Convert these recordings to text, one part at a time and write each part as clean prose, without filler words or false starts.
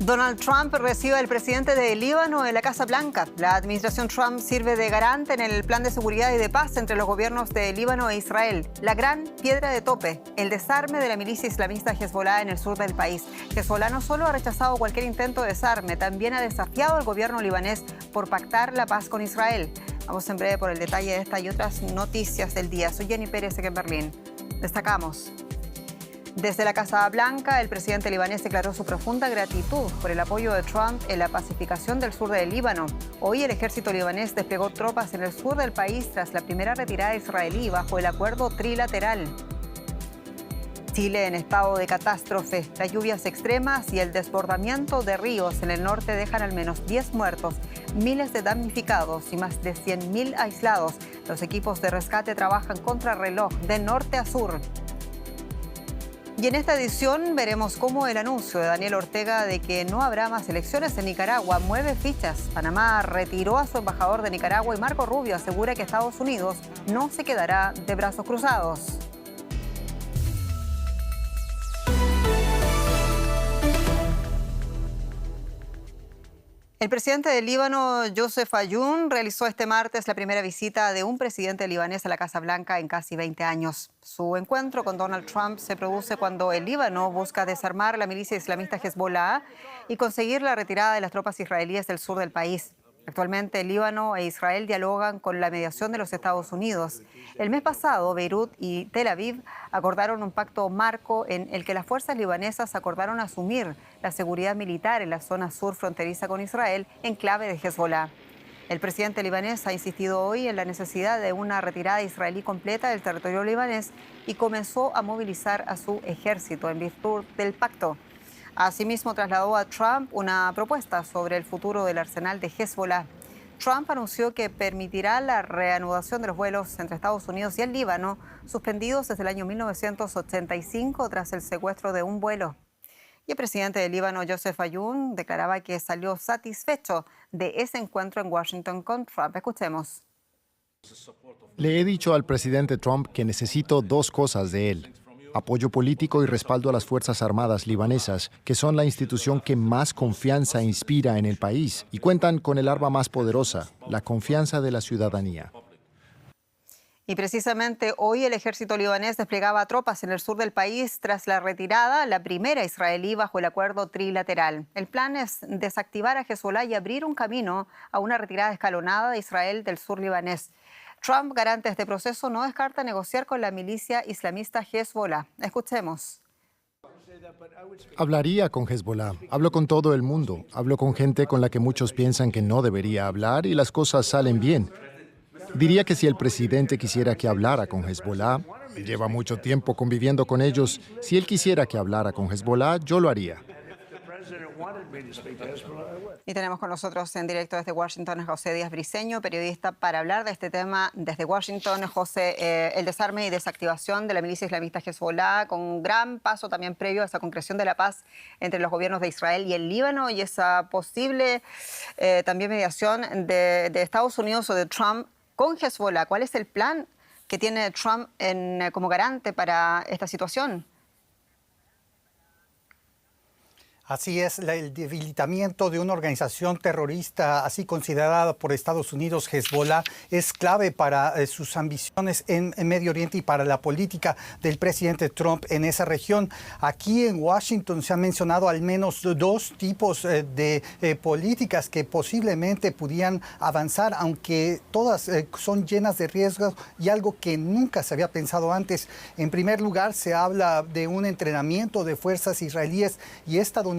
Donald Trump recibe al presidente de Líbano en la Casa Blanca. La administración Trump sirve de garante en el plan de seguridad y de paz entre los gobiernos de Líbano e Israel. La gran piedra de tope, el desarme de la milicia islamista Hezbollah en el sur del país. Hezbollah no solo ha rechazado cualquier intento de desarme, también ha desafiado al gobierno libanés por pactar la paz con Israel. Vamos en breve por el detalle de esta y otras noticias del día. Soy Jenny Pérez, aquí en Berlín. Destacamos. Desde la Casa Blanca, el presidente libanés declaró su profunda gratitud por el apoyo de Trump en la pacificación del sur del Líbano. Hoy el ejército libanés desplegó tropas en el sur del país tras la primera retirada israelí bajo el acuerdo trilateral. Chile en estado de catástrofe. Las lluvias extremas y el desbordamiento de ríos en el norte dejan al menos 10 muertos, miles de damnificados y más de 100.000 aislados. Los equipos de rescate trabajan contrarreloj de norte a sur. Y en esta edición veremos cómo el anuncio de Daniel Ortega de que no habrá más elecciones en Nicaragua mueve fichas. Panamá retiró a su embajador de Nicaragua y Marco Rubio asegura que Estados Unidos no se quedará de brazos cruzados. El presidente del Líbano, Joseph Ayoun, realizó este martes la primera visita de un presidente libanés a la Casa Blanca en casi 20 años. Su encuentro con Donald Trump se produce cuando el Líbano busca desarmar la milicia islamista Hezbollah y conseguir la retirada de las tropas israelíes del sur del país. Actualmente, el Líbano e Israel dialogan con la mediación de los Estados Unidos. El mes pasado, Beirut y Tel Aviv acordaron un pacto marco en el que las fuerzas libanesas acordaron asumir la seguridad militar en la zona sur fronteriza con Israel en clave de Hezbollah. El presidente libanés ha insistido hoy en la necesidad de una retirada israelí completa del territorio libanés y comenzó a movilizar a su ejército en virtud del pacto. Asimismo, trasladó a Trump una propuesta sobre el futuro del arsenal de Hezbollah. Trump anunció que permitirá la reanudación de los vuelos entre Estados Unidos y el Líbano, suspendidos desde el año 1985 tras el secuestro de un vuelo. Y el presidente del Líbano, Joseph Ayoun, declaraba que salió satisfecho de ese encuentro en Washington con Trump. Escuchemos. Le he dicho al presidente Trump que necesito dos cosas de él: apoyo político y respaldo a las Fuerzas Armadas libanesas, que son la institución que más confianza inspira en el país y cuentan con el arma más poderosa, la confianza de la ciudadanía. Y precisamente hoy el ejército libanés desplegaba tropas en el sur del país tras la retirada, la primera israelí bajo el acuerdo trilateral. El plan es desactivar a Hezbollah y abrir un camino a una retirada escalonada de Israel del sur libanés. Trump, garante de este proceso, no descarta negociar con la milicia islamista Hezbollah. Escuchemos. Hablaría con Hezbollah, hablo con todo el mundo, hablo con gente con la que muchos piensan que no debería hablar y las cosas salen bien. Diría que si el presidente quisiera que hablara con Hezbollah, lleva mucho tiempo conviviendo con ellos, si él quisiera que hablara con Hezbollah, yo lo haría. Y tenemos con nosotros en directo desde Washington a José Díaz Briceño, periodista, para hablar de este tema desde Washington. José, el desarme y desactivación de la milicia islamista Hezbollah, con un gran paso también previo a esa concreción de la paz entre los gobiernos de Israel y el Líbano y esa posible también mediación de Estados Unidos o de Trump con Hezbollah. ¿Cuál es el plan que tiene Trump como garante para esta situación? Así es, el debilitamiento de una organización terrorista así considerada por Estados Unidos, Hezbollah, es clave para sus ambiciones en Medio Oriente y para la política del presidente Trump en esa región. Aquí en Washington se han mencionado al menos dos tipos de políticas que posiblemente pudieran avanzar, aunque todas son llenas de riesgos y algo que nunca se había pensado antes. En primer lugar, se habla de un entrenamiento de fuerzas israelíes y estadounidenses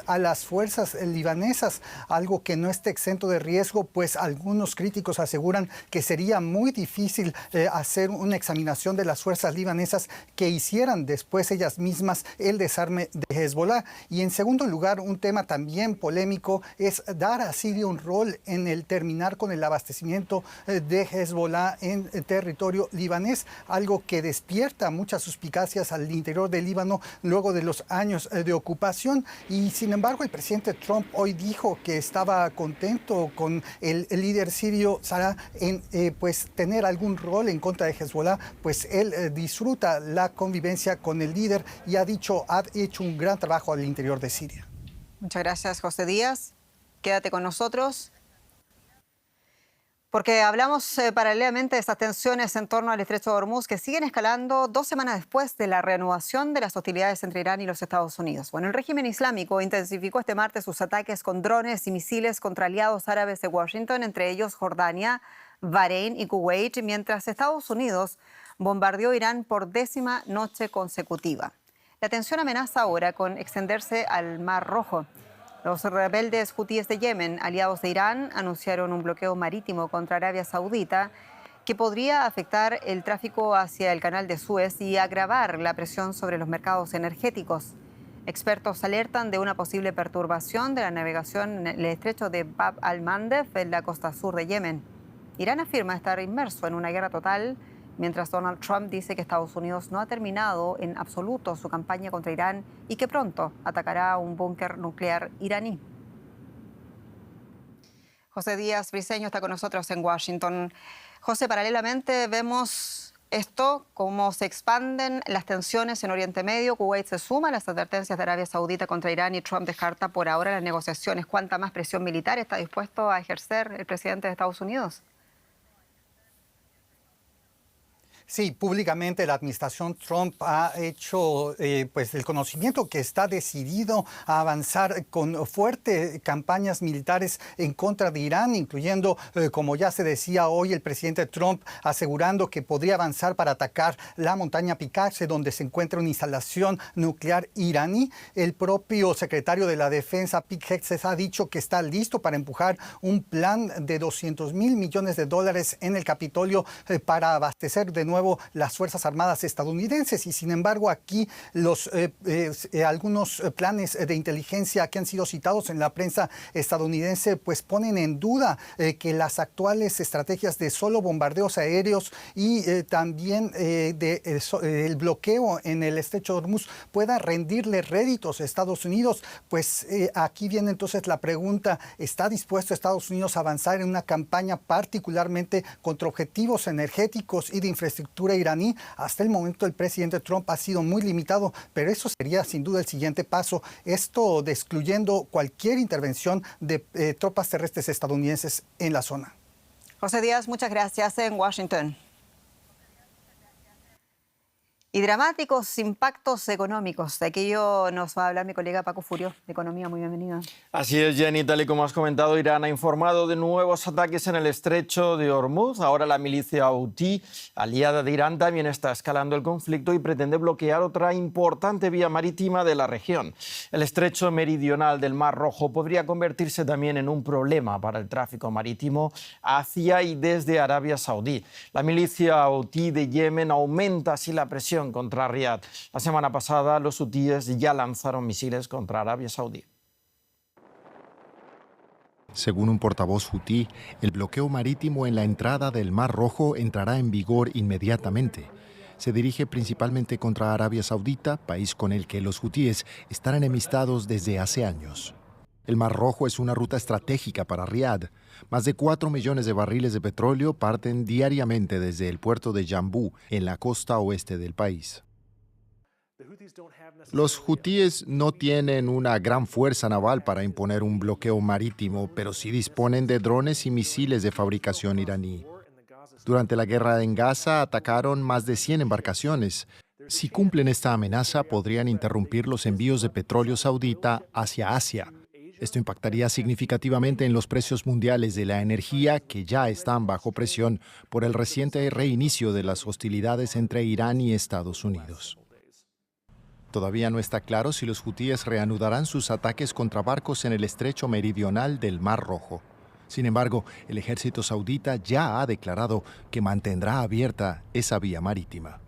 a las fuerzas libanesas, algo que no esté exento de riesgo, pues algunos críticos aseguran que sería muy difícil hacer una examinación de las fuerzas libanesas que hicieran después ellas mismas el desarme de Hezbollah. Y en segundo lugar, un tema también polémico es dar a Siria un rol en el terminar con el abastecimiento de Hezbollah en territorio libanés, algo que despierta muchas suspicacias al interior del Líbano luego de los años de ocupación. Y sin embargo, el presidente Trump hoy dijo que estaba contento con el líder sirio Salah en pues tener algún rol en contra de Hezbollah, pues él disfruta la convivencia con el líder y ha dicho ha hecho un gran trabajo al interior de Siria. Muchas gracias, José Díaz. Quédate con nosotros, porque hablamos paralelamente de estas tensiones en torno al estrecho de Hormuz que siguen escalando 2 semanas después de la reanudación de las hostilidades entre Irán y los Estados Unidos. Bueno, el régimen islámico intensificó este martes sus ataques con drones y misiles contra aliados árabes de Washington, entre ellos Jordania, Bahrein y Kuwait, mientras Estados Unidos bombardeó Irán por 10ª noche consecutiva. La tensión amenaza ahora con extenderse al Mar Rojo. Los rebeldes hutíes de Yemen, aliados de Irán, anunciaron un bloqueo marítimo contra Arabia Saudita que podría afectar el tráfico hacia el canal de Suez y agravar la presión sobre los mercados energéticos. Expertos alertan de una posible perturbación de la navegación en el estrecho de Bab al-Mandeb en la costa sur de Yemen. Irán afirma estar inmerso en una guerra total, mientras Donald Trump dice que Estados Unidos no ha terminado en absoluto su campaña contra Irán y que pronto atacará un búnker nuclear iraní. José Díaz Briceño está con nosotros en Washington. José, paralelamente vemos esto, cómo se expanden las tensiones en Oriente Medio. Kuwait se suma a las advertencias de Arabia Saudita contra Irán y Trump descarta por ahora las negociaciones. ¿Cuánta más presión militar está dispuesto a ejercer el presidente de Estados Unidos? Sí, públicamente la administración Trump ha hecho pues el conocimiento que está decidido a avanzar con fuertes campañas militares en contra de Irán, incluyendo, como ya se decía hoy, el presidente Trump asegurando que podría avanzar para atacar la montaña Picaxe, donde se encuentra una instalación nuclear iraní. El propio secretario de la Defensa, Pete Hegseth, ha dicho que está listo para empujar un plan de $200 mil millones en el Capitolio para abastecer de nuevo las Fuerzas Armadas estadounidenses. Y sin embargo, aquí algunos planes de inteligencia que han sido citados en la prensa estadounidense pues ponen en duda que las actuales estrategias de solo bombardeos aéreos y también el bloqueo en el estrecho de Hormuz pueda rendirle réditos a Estados Unidos. Pues aquí viene entonces la pregunta: ¿está dispuesto Estados Unidos a avanzar en una campaña particularmente contra objetivos energéticos y de infraestructura iraní? Hasta el momento el presidente Trump ha sido muy limitado, pero eso sería sin duda el siguiente paso, esto de excluyendo cualquier intervención de tropas terrestres estadounidenses en la zona. José Díaz, muchas gracias en Washington. Y dramáticos impactos económicos. De aquello nos va a hablar mi colega Paco Furio, de Economía. Muy bienvenido. Así es, Jenny. Tal y como has comentado, Irán ha informado de nuevos ataques en el estrecho de Hormuz. Ahora la milicia Houthi, aliada de Irán, también está escalando el conflicto y pretende bloquear otra importante vía marítima de la región. El estrecho meridional del Mar Rojo podría convertirse también en un problema para el tráfico marítimo hacia y desde Arabia Saudí. La milicia Houthi de Yemen aumenta así la presión contra Riad. La semana pasada los hutíes ya lanzaron misiles contra Arabia Saudí. Según un portavoz hutí, el bloqueo marítimo en la entrada del Mar Rojo entrará en vigor inmediatamente. Se dirige principalmente contra Arabia Saudita, país con el que los hutíes están enemistados desde hace años. El Mar Rojo es una ruta estratégica para Riad. Más de 4 millones de barriles de petróleo parten diariamente desde el puerto de Yambú, en la costa oeste del país. Los hutíes no tienen una gran fuerza naval para imponer un bloqueo marítimo, pero sí disponen de drones y misiles de fabricación iraní. Durante la guerra en Gaza atacaron más de 100 embarcaciones. Si cumplen esta amenaza, podrían interrumpir los envíos de petróleo saudita hacia Asia. Esto impactaría significativamente en los precios mundiales de la energía, que ya están bajo presión por el reciente reinicio de las hostilidades entre Irán y Estados Unidos. Todavía no está claro si los hutíes reanudarán sus ataques contra barcos en el estrecho meridional del Mar Rojo. Sin embargo, el ejército saudita ya ha declarado que mantendrá abierta esa vía marítima.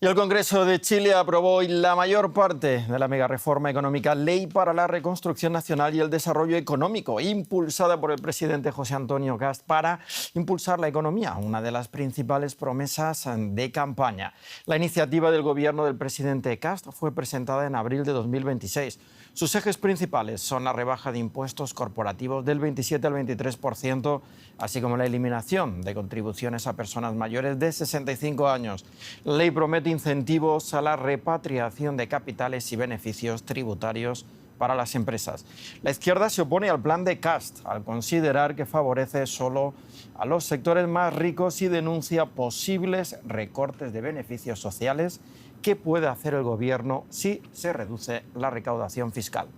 Y el Congreso de Chile aprobó hoy la mayor parte de la megareforma económica Ley para la Reconstrucción Nacional y el Desarrollo Económico, impulsada por el presidente José Antonio Kast para impulsar la economía, una de las principales promesas de campaña. La iniciativa del gobierno del presidente Kast fue presentada en abril de 2026. Sus ejes principales son la rebaja de impuestos corporativos del 27 al 23%, así como la eliminación de contribuciones a personas mayores de 65 años. La ley promete incentivos a la repatriación de capitales y beneficios tributarios para las empresas. La izquierda se opone al plan de Cast al considerar que favorece solo a los sectores más ricos y denuncia posibles recortes de beneficios sociales que puede hacer el gobierno si se reduce la recaudación fiscal.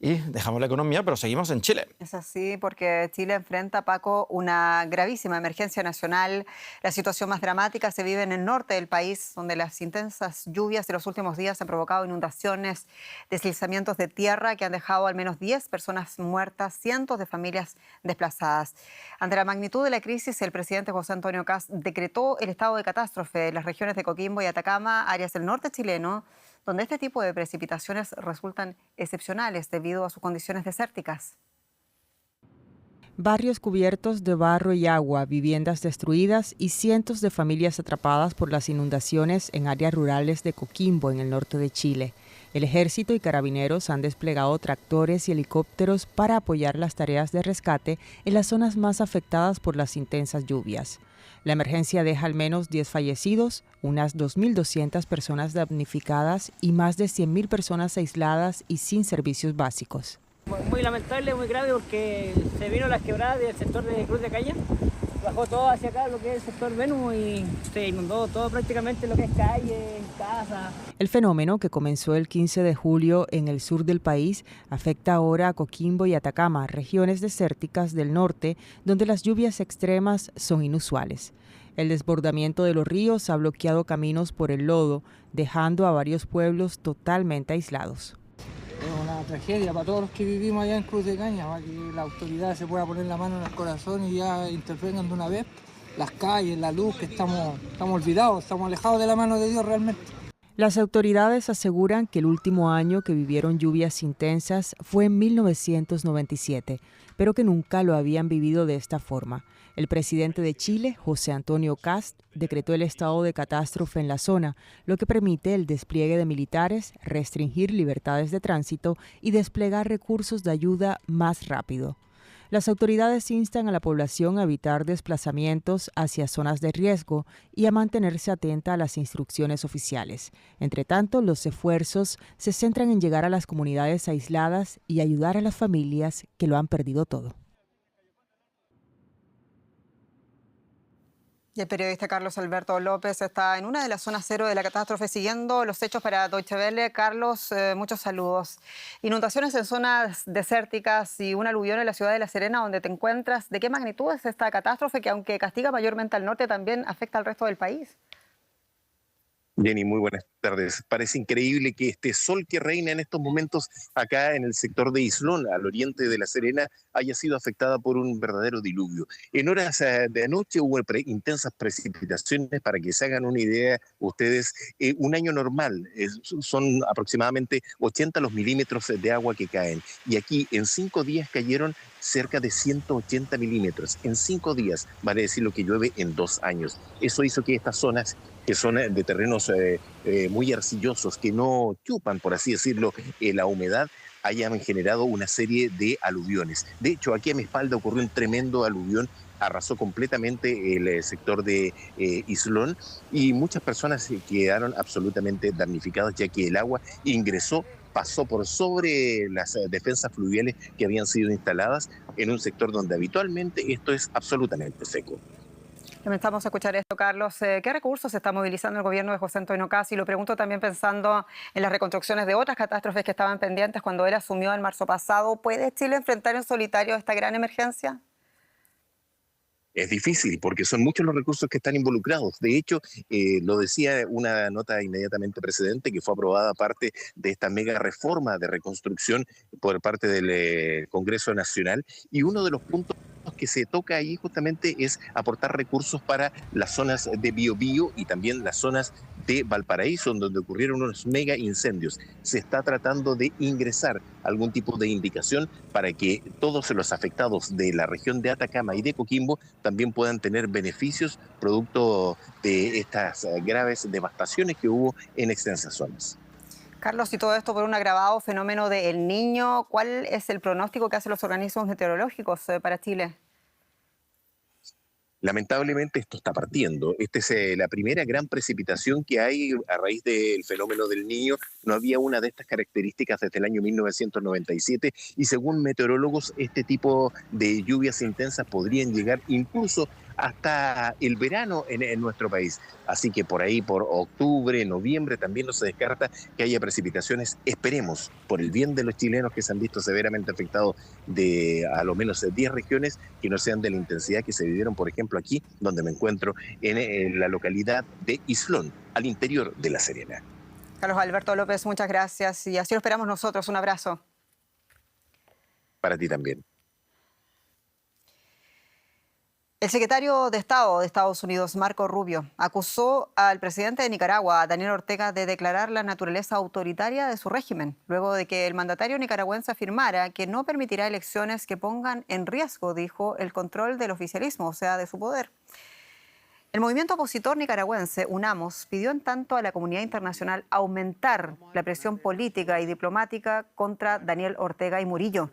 Y dejamos la economía, pero seguimos en Chile. Es así porque Chile enfrenta, Paco, una gravísima emergencia nacional. La situación más dramática se vive en el norte del país, donde las intensas lluvias de los últimos días han provocado inundaciones, deslizamientos de tierra que han dejado al menos 10 personas muertas, cientos de familias desplazadas. Ante la magnitud de la crisis, el presidente José Antonio Kast decretó el estado de catástrofe en las regiones de Coquimbo y Atacama, áreas del norte chileno, donde este tipo de precipitaciones resultan excepcionales debido a sus condiciones desérticas. Barrios cubiertos de barro y agua, viviendas destruidas y cientos de familias atrapadas por las inundaciones en áreas rurales de Coquimbo, en el norte de Chile. El ejército y carabineros han desplegado tractores y helicópteros para apoyar las tareas de rescate en las zonas más afectadas por las intensas lluvias. La emergencia deja al menos 10 fallecidos, unas 2.200 personas damnificadas y más de 100.000 personas aisladas y sin servicios básicos. Muy lamentable, muy grave, porque se vino las quebradas del sector de Cruz de Caña, bajó todo hacia acá, lo que es el sector Venus, y se inundó todo prácticamente lo que es calle, casa. El fenómeno, que comenzó el 15 de julio en el sur del país, afecta ahora a Coquimbo y Atacama, regiones desérticas del norte, donde las lluvias extremas son inusuales. El desbordamiento de los ríos ha bloqueado caminos por el lodo, dejando a varios pueblos totalmente aislados. Es una tragedia para todos los que vivimos allá en Cruz de Caña, para que la autoridad se pueda poner la mano en el corazón y ya intervengan de una vez. Las calles, la luz, que estamos olvidados, estamos alejados de la mano de Dios realmente. Las autoridades aseguran que el último año que vivieron lluvias intensas fue en 1997, pero que nunca lo habían vivido de esta forma. El presidente de Chile, José Antonio Kast, decretó el estado de catástrofe en la zona, lo que permite el despliegue de militares, restringir libertades de tránsito y desplegar recursos de ayuda más rápido. Las autoridades instan a la población a evitar desplazamientos hacia zonas de riesgo y a mantenerse atenta a las instrucciones oficiales. Entre tanto, los esfuerzos se centran en llegar a las comunidades aisladas y ayudar a las familias que lo han perdido todo. Y el periodista Carlos Alberto López está en una de las zonas cero de la catástrofe siguiendo los hechos para Deutsche Welle. Carlos, muchos saludos. Inundaciones en zonas desérticas y un aluvión en la ciudad de La Serena, donde te encuentras. ¿De qué magnitud es esta catástrofe que, aunque castiga mayormente al norte, también afecta al resto del país? Jenny, muy buenas tardes. Parece increíble que este sol que reina en estos momentos acá en el sector de Islón, al oriente de La Serena, haya sido afectada por un verdadero diluvio. En horas de anoche hubo intensas precipitaciones. Para que se hagan una idea ustedes, un año normal son aproximadamente 80 los milímetros de agua que caen. Y aquí en 5 días cayeron cerca de 180 milímetros. En 5 días, vale decir lo que llueve en 2 años. Eso hizo que estas zonas, que son de terrenos muy arcillosos, que no chupan, por así decirlo, la humedad, hayan generado una serie de aluviones. De hecho, aquí a mi espalda ocurrió un tremendo aluvión, arrasó completamente el sector de Islón y muchas personas quedaron absolutamente damnificadas, ya que el agua pasó por sobre las defensas fluviales que habían sido instaladas en un sector donde habitualmente esto es absolutamente seco. Lamentamos escuchar esto, Carlos. ¿Qué recursos está movilizando el gobierno de José Antonio Kast? Y lo pregunto también pensando en las reconstrucciones de otras catástrofes que estaban pendientes cuando él asumió en marzo pasado. ¿Puede Chile enfrentar en solitario esta gran emergencia? Es difícil porque son muchos los recursos que están involucrados. De hecho, lo decía una nota inmediatamente precedente que fue aprobada parte de esta mega reforma de reconstrucción por parte del Congreso Nacional, y uno de los puntos que se toca ahí justamente es aportar recursos para las zonas de Biobío y también las zonas de Valparaíso, donde ocurrieron unos mega incendios. Se está tratando de ingresar algún tipo de indicación para que todos los afectados de la región de Atacama y de Coquimbo también puedan tener beneficios producto de estas graves devastaciones que hubo en extensas zonas. Carlos, y todo esto por un agravado fenómeno de El Niño, ¿cuál es el pronóstico que hacen los organismos meteorológicos para Chile? Lamentablemente esto está partiendo. Esta es la primera gran precipitación que hay a raíz del fenómeno del Niño. No había una de estas características desde el año 1997 y según meteorólogos este tipo de lluvias intensas podrían llegar incluso hasta el verano en nuestro país. Así que por ahí, por octubre, noviembre, también no se descarta que haya precipitaciones. Esperemos, por el bien de los chilenos que se han visto severamente afectados de a lo menos 10 regiones, que no sean de la intensidad que se vivieron, por ejemplo, aquí, donde me encuentro, en la localidad de Islón, al interior de La Serena. Carlos Alberto López, muchas gracias y así lo esperamos nosotros. Un abrazo. Para ti también. El secretario de Estado de Estados Unidos, Marco Rubio, acusó al presidente de Nicaragua, Daniel Ortega, de declarar la naturaleza autoritaria de su régimen, luego de que el mandatario nicaragüense afirmara que no permitirá elecciones que pongan en riesgo, dijo, el control del oficialismo, o sea, de su poder. El movimiento opositor nicaragüense, UNAMOS, pidió en tanto a la comunidad internacional aumentar la presión política y diplomática contra Daniel Ortega y Murillo.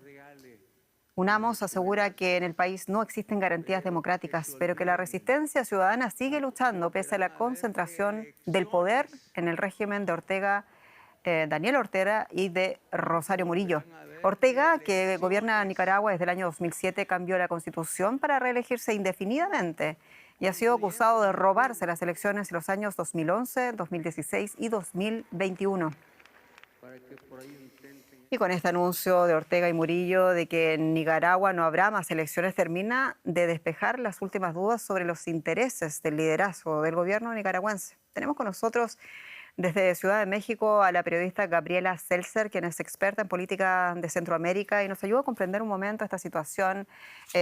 UNAMOS asegura que en el país no existen garantías democráticas, pero que la resistencia ciudadana sigue luchando pese a la concentración del poder en el régimen de Ortega, Daniel Ortega y de Rosario Murillo. Ortega, que gobierna Nicaragua desde el año 2007, cambió la constitución para reelegirse indefinidamente y ha sido acusado de robarse las elecciones en los años 2011, 2016 y 2021. Y con este anuncio de Ortega y Murillo de que en Nicaragua no habrá más elecciones, termina de despejar las últimas dudas sobre los intereses del liderazgo del gobierno nicaragüense. Tenemos con nosotros desde Ciudad de México a la periodista Gabriela Seltzer, quien es experta en política de Centroamérica y nos ayuda a comprender un momento esta situación.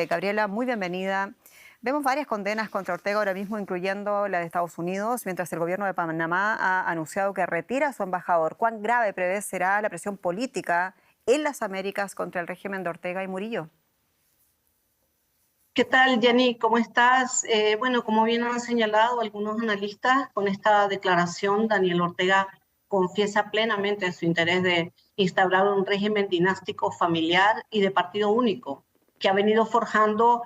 Gabriela, muy bienvenida. Vemos varias condenas contra Ortega ahora mismo, incluyendo la de Estados Unidos, mientras el gobierno de Panamá ha anunciado que retira a su embajador. ¿Cuán grave prevé será la presión política en las Américas contra el régimen de Ortega y Murillo? ¿Qué tal, Jenny? ¿Cómo estás? Bueno, como bien han señalado algunos analistas, con esta declaración Daniel Ortega confiesa plenamente su interés de instaurar un régimen dinástico familiar y de partido único, que ha venido forjando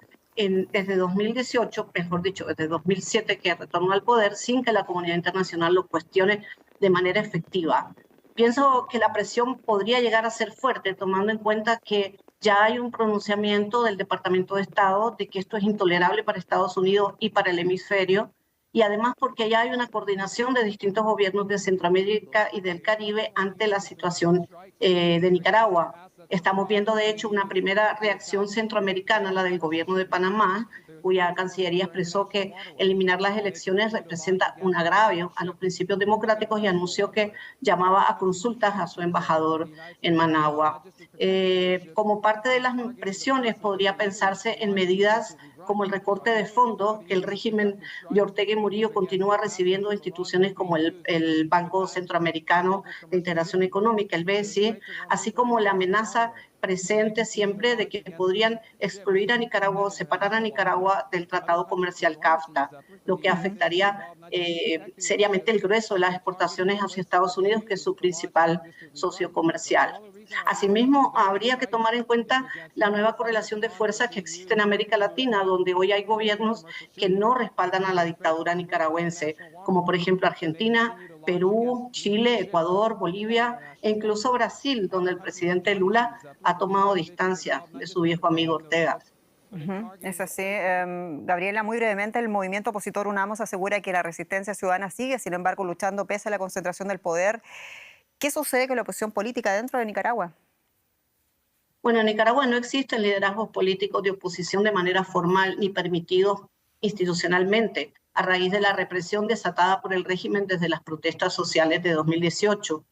desde 2018, mejor dicho, desde 2007 que retornó al poder sin que la comunidad internacional lo cuestione de manera efectiva. Pienso que la presión podría llegar a ser fuerte, tomando en cuenta que ya hay un pronunciamiento del Departamento de Estado de que esto es intolerable para Estados Unidos y para el hemisferio, y además porque ya hay una coordinación de distintos gobiernos de Centroamérica y del Caribe ante la situación de Nicaragua. Estamos viendo, de hecho, una primera reacción centroamericana, la del gobierno de Panamá, cuya Cancillería expresó que eliminar las elecciones representa un agravio a los principios democráticos y anunció que llamaba a consultas a su embajador en Managua. Como parte de las presiones podría pensarse en medidas como el recorte de fondos que el régimen de Ortega y Murillo continúa recibiendo de instituciones como el Banco Centroamericano de Integración Económica, el BCI, así como la amenaza presente siempre de que podrían excluir a Nicaragua o separar a Nicaragua del Tratado Comercial CAFTA, lo que afectaría seriamente el grueso de las exportaciones hacia Estados Unidos, que es su principal socio comercial. Asimismo, habría que tomar en cuenta la nueva correlación de fuerzas que existe en América Latina, donde hoy hay gobiernos que no respaldan a la dictadura nicaragüense, como por ejemplo Argentina, Perú, Chile, Ecuador, Bolivia e incluso Brasil, donde el presidente Lula ha tomado distancia de su viejo amigo Ortega. Es así. Gabriela, muy brevemente, el movimiento opositor UNAMOS asegura que la resistencia ciudadana sigue, sin embargo, luchando pese a la concentración del poder. ¿Qué sucede con la oposición política dentro de Nicaragua? Bueno, en Nicaragua no existen liderazgos políticos de oposición de manera formal ni permitidos institucionalmente, a raíz de la represión desatada por el régimen desde las protestas sociales de 2018.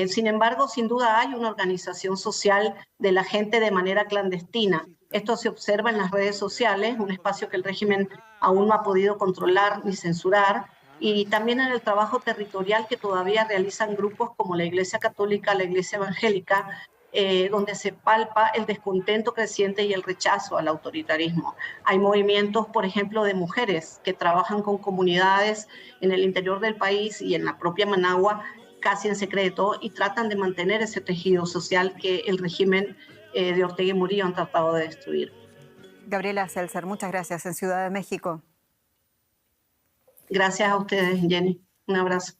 Sin embargo, sin duda hay una organización social de la gente de manera clandestina. Esto se observa en las redes sociales, un espacio que el régimen aún no ha podido controlar ni censurar, y también en el trabajo territorial que todavía realizan grupos como la Iglesia Católica, la Iglesia Evangélica, donde se palpa el descontento creciente y el rechazo al autoritarismo. Hay movimientos, por ejemplo, de mujeres que trabajan con comunidades en el interior del país y en la propia Managua, casi en secreto, y tratan de mantener ese tejido social que el régimen de Ortega y Murillo han tratado de destruir. Gabriela Seltzer, muchas gracias en Ciudad de México. Gracias a ustedes, Jenny. Un abrazo.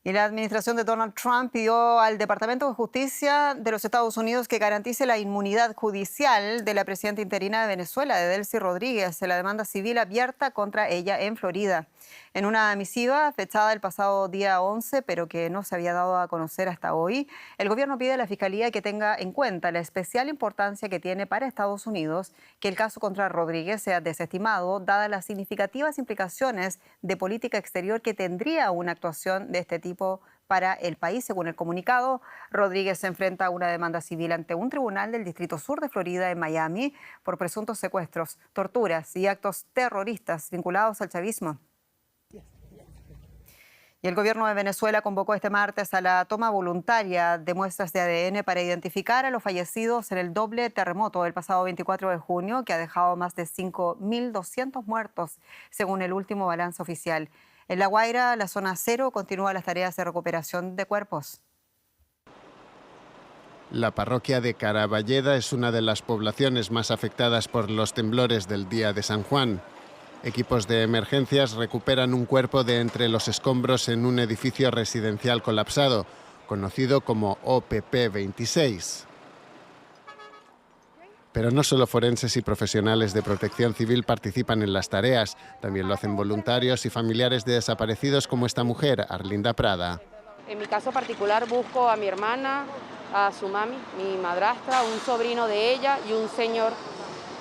Y la administración de Donald Trump pidió al Departamento de Justicia de los Estados Unidos que garantice la inmunidad judicial de la presidenta interina de Venezuela, de Delcy Rodríguez, en la demanda civil abierta contra ella en Florida. En una misiva fechada el pasado día 11, pero que no se había dado a conocer hasta hoy, el gobierno pide a la Fiscalía que tenga en cuenta la especial importancia que tiene para Estados Unidos que el caso contra Rodríguez sea desestimado, dadas las significativas implicaciones de política exterior que tendría una actuación de este tipo para el país. Según el comunicado, Rodríguez se enfrenta a una demanda civil ante un tribunal del Distrito Sur de Florida en Miami por presuntos secuestros, torturas y actos terroristas vinculados al chavismo. Y el gobierno de Venezuela convocó este martes a la toma voluntaria de muestras de ADN para identificar a los fallecidos en el doble terremoto del pasado 24 de junio, que ha dejado más de 5.200 muertos, según el último balance oficial. En La Guaira, la zona cero, continúan las tareas de recuperación de cuerpos. La parroquia de Caraballeda es una de las poblaciones más afectadas por los temblores del día de San Juan. Equipos de emergencias recuperan un cuerpo de entre los escombros en un edificio residencial colapsado, conocido como OPP 26. Pero no solo forenses y profesionales de protección civil participan en las tareas, también lo hacen voluntarios y familiares de desaparecidos como esta mujer, Arlinda Prada. En mi caso particular busco a mi hermana, a su mami, mi madrastra, un sobrino de ella y un señor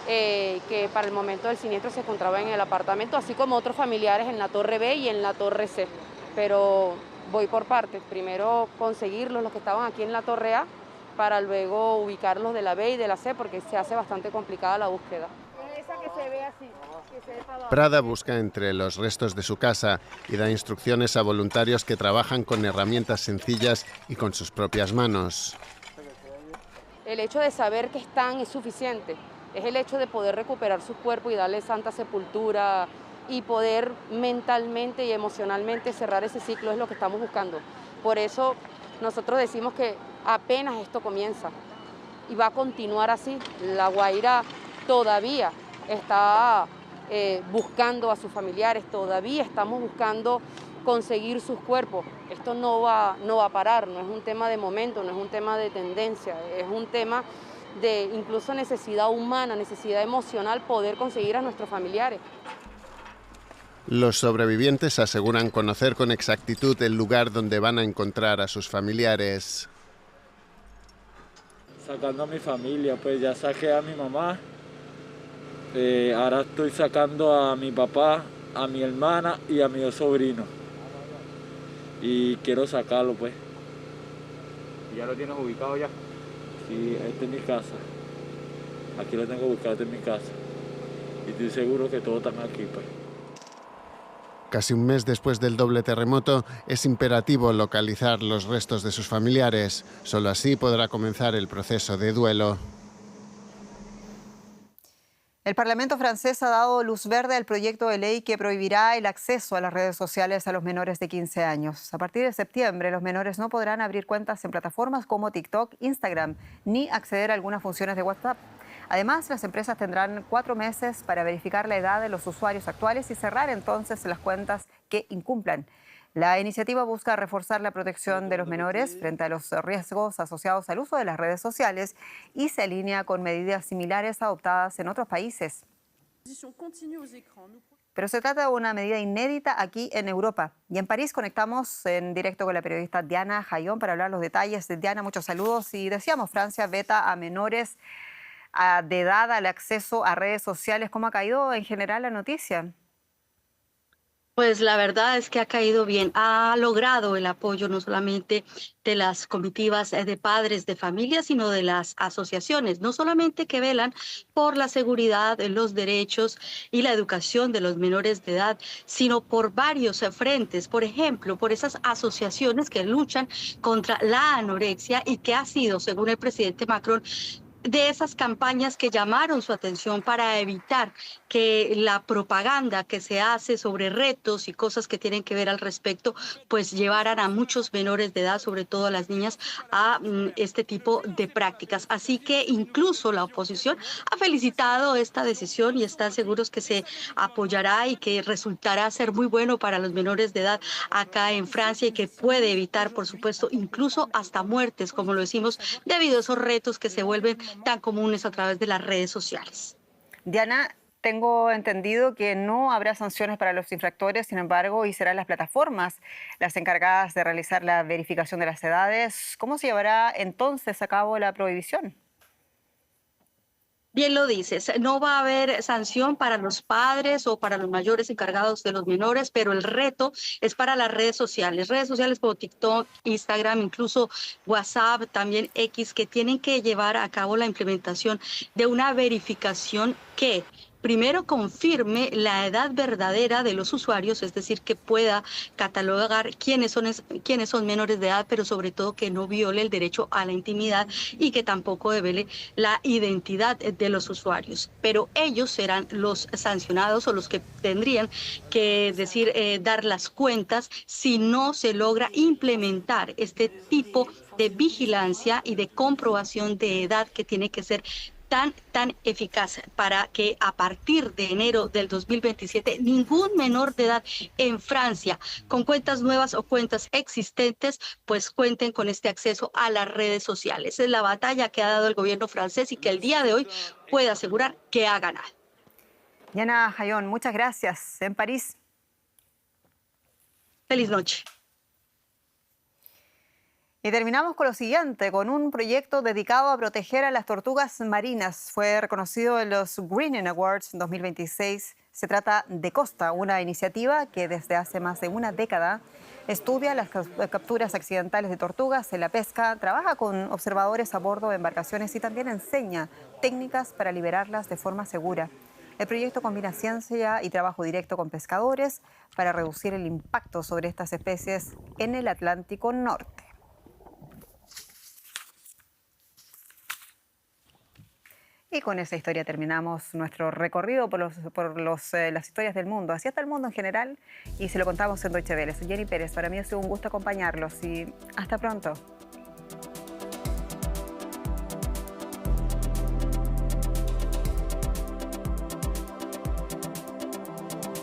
que para el momento del siniestro se encontraba en el apartamento, así como otros familiares en la Torre B y en la Torre C. Pero voy por partes, primero conseguirlos, los que estaban aquí en la Torre A, para luego ubicarlos de la B y de la C, porque se hace bastante complicada la búsqueda. Esa que se ve así, Prada busca entre los restos de su casa y da instrucciones a voluntarios que trabajan con herramientas sencillas y con sus propias manos. El hecho de saber que están es suficiente. Es el hecho de poder recuperar su cuerpo y darle santa sepultura y poder mentalmente y emocionalmente cerrar ese ciclo es lo que estamos buscando. Por eso nosotros decimos que apenas esto comienza y va a continuar así. La Guaira todavía está buscando a sus familiares, todavía estamos buscando conseguir sus cuerpos. Esto no va a parar, no es un tema de momento, no es un tema de tendencia, es un tema de incluso necesidad humana, necesidad emocional, poder conseguir a nuestros familiares. Los sobrevivientes aseguran conocer con exactitud el lugar donde van a encontrar a sus familiares. Sacando a mi familia, pues ya saqué a mi mamá, ahora estoy sacando a mi papá, a mi hermana y a mi dos sobrinos. Y quiero sacarlo, pues. ¿Ya lo tienes ubicado ya? Sí, esta es mi casa. Aquí lo tengo ubicado, esta es mi casa. Y estoy seguro que todos están aquí, pues. Casi un mes después del doble terremoto, es imperativo localizar los restos de sus familiares. Solo así podrá comenzar el proceso de duelo. El Parlamento francés ha dado luz verde al proyecto de ley que prohibirá el acceso a las redes sociales a los menores de 15 años. A partir de septiembre, los menores no podrán abrir cuentas en plataformas como TikTok, Instagram, ni acceder a algunas funciones de WhatsApp. Además, las empresas tendrán 4 meses para verificar la edad de los usuarios actuales y cerrar entonces las cuentas que incumplan. La iniciativa busca reforzar la protección de los menores frente a los riesgos asociados al uso de las redes sociales y se alinea con medidas similares adoptadas en otros países. Pero se trata de una medida inédita aquí en Europa. Y en París conectamos en directo con la periodista Diana Jayón para hablar los detalles. Diana, muchos saludos. Y decíamos, Francia veta a menores de edad al acceso a redes sociales. ¿Cómo ha caído en general la noticia? Pues la verdad es que ha caído bien, ha logrado el apoyo no solamente de las comitivas de padres de familia, sino de las asociaciones, no solamente que velan por la seguridad, los derechos y la educación de los menores de edad, sino por varios frentes, por ejemplo, por esas asociaciones que luchan contra la anorexia y que ha sido, según el presidente Macron, de esas campañas que llamaron su atención para evitar que la propaganda que se hace sobre retos y cosas que tienen que ver al respecto, pues llevaran a muchos menores de edad, sobre todo a las niñas, a este tipo de prácticas. Así que incluso la oposición ha felicitado esta decisión y están seguros que se apoyará y que resultará ser muy bueno para los menores de edad acá en Francia y que puede evitar, por supuesto, incluso hasta muertes, como lo decimos, debido a esos retos que se vuelven tan comunes a través de las redes sociales. Diana, tengo entendido que no habrá sanciones para los infractores, sin embargo, y serán las plataformas las encargadas de realizar la verificación de las edades. ¿Cómo se llevará entonces a cabo la prohibición? Bien lo dices, no va a haber sanción para los padres o para los mayores encargados de los menores, pero el reto es para las redes sociales como TikTok, Instagram, incluso WhatsApp, también X, que tienen que llevar a cabo la implementación de una verificación que primero confirme la edad verdadera de los usuarios, es decir, que pueda catalogar quiénes son menores de edad, pero sobre todo que no viole el derecho a la intimidad y que tampoco devele la identidad de los usuarios. Pero ellos serán los sancionados o los que tendrían que dar las cuentas si no se logra implementar este tipo de vigilancia y de comprobación de edad que tiene que ser tan eficaz para que a partir de enero del 2027 ningún menor de edad en Francia con cuentas nuevas o cuentas existentes pues cuenten con este acceso a las redes sociales. Es la batalla que ha dado el gobierno francés y que el día de hoy puede asegurar que ha ganado. Diana Jayón, muchas gracias. En París. Feliz noche. Y terminamos con lo siguiente, con un proyecto dedicado a proteger a las tortugas marinas. Fue reconocido en los Greening Awards 2026. Se trata de Costa, una iniciativa que desde hace más de una década estudia las capturas accidentales de tortugas en la pesca, trabaja con observadores a bordo de embarcaciones y también enseña técnicas para liberarlas de forma segura. El proyecto combina ciencia y trabajo directo con pescadores para reducir el impacto sobre estas especies en el Atlántico Norte. Y con esa historia terminamos nuestro recorrido por las historias del mundo. Así está el mundo en general y se lo contamos en Deutsche Welle. Soy Jenny Pérez. Para mí ha sido un gusto acompañarlos y hasta pronto.